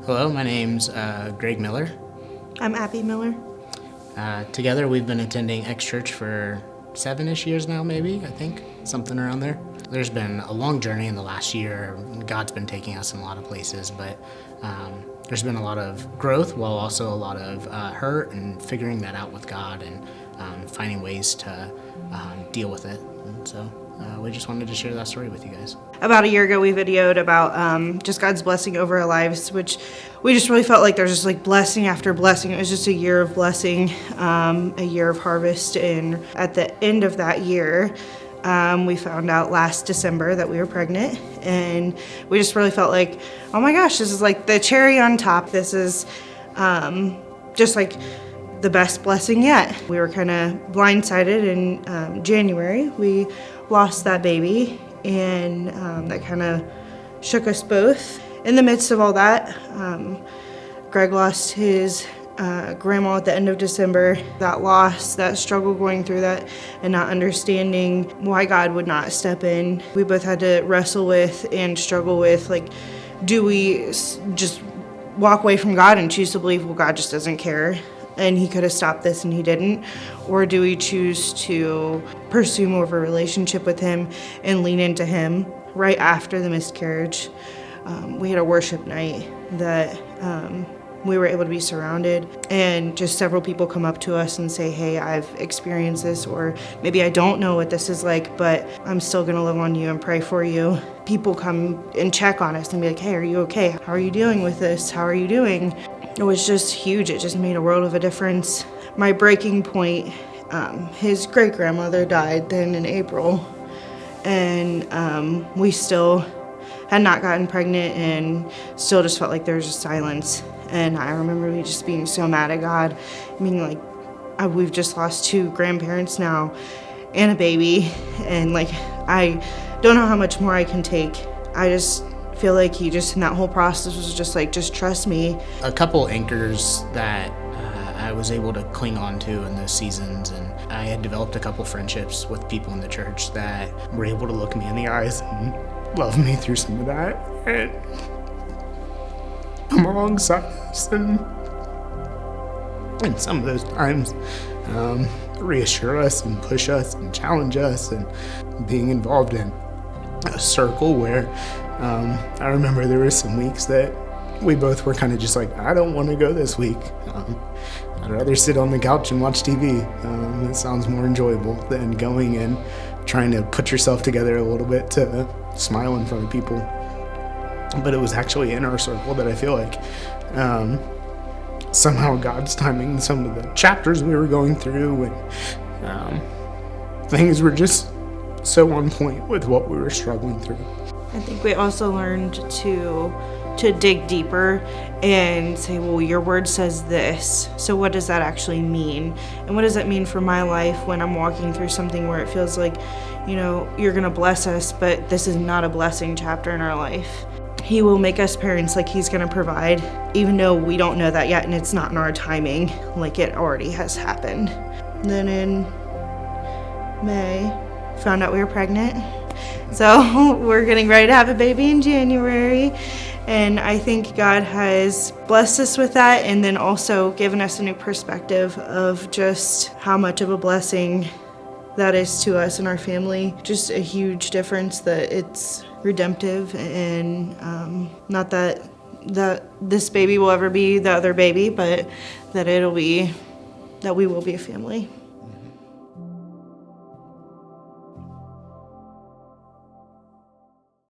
Hello, my name's Greg Miller. I'm Abby Miller. Together we've been attending X Church for 7-ish years now, maybe, I think, something around there. There's been a long journey in the last year. God's been taking us in a lot of places, but there's been a lot of growth while also a lot of hurt and figuring that out with God and finding ways to deal with it. And so we just wanted to share that story with you guys. About a year ago, we videoed about just God's blessing over our lives, which we just really felt like there's just like blessing after blessing. It was just a year of blessing, a year of harvest. And at the end of that year, we found out last December that we were pregnant. And we just really felt like, oh my gosh, this is like the cherry on top. This is just like the best blessing yet. We were kind of blindsided in January. We lost that baby, and that kind of shook us both. In the midst of all that, Greg lost his grandma at the end of December. That loss, that struggle going through that and not understanding why God would not step in. We both had to wrestle with and struggle with, like, do we just walk away from God and choose to believe, well, God just doesn't care and he could have stopped this and he didn't? Or do we choose to pursue more of a relationship with him and lean into him? Right after the miscarriage, we had a worship night that we were able to be surrounded, and just several people come up to us and say, hey, I've experienced this, or maybe I don't know what this is like, but I'm still gonna love on you and pray for you. People come and check on us and be like, hey, are you okay? How are you dealing with this? How are you doing? It was just huge. It just made a world of a difference. My breaking point, his great-grandmother died then in April, and we still had not gotten pregnant and still just felt like there was a silence. And I remember me just being so mad at God, being like, we've just lost 2 grandparents now and a baby, and like, I don't know how much more I can take. I just feel like he just, in that whole process, was just like, just trust me. A couple anchors that I was able to cling on to in those seasons, and I had developed a couple friendships with people in the church that were able to look me in the eyes and love me through some of that and come alongside us and some of those times reassure us and push us and challenge us, and being involved in a circle where I remember there were some weeks that we both were kind of just like, I don't want to go this week. I'd rather sit on the couch and watch TV. It sounds more enjoyable than going and trying to put yourself together a little bit to smile in front of people. But it was actually in our circle that I feel like somehow God's timing some of the chapters we were going through, and things were just so on point with what we were struggling through. I think we also learned to dig deeper and say, well, your word says this, so what does that actually mean? And what does that mean for my life when I'm walking through something where it feels like, you know, you're gonna bless us, but this is not a blessing chapter in our life. He will make us parents, like he's gonna provide, even though we don't know that yet and it's not in our timing, like it already has happened. And then in May, found out we were pregnant. So we're getting ready to have a baby in January. And I think God has blessed us with that, and then also given us a new perspective of just how much of a blessing that is to us and our family. Just a huge difference that it's redemptive, and not that this baby will ever be the other baby, but that we will be a family.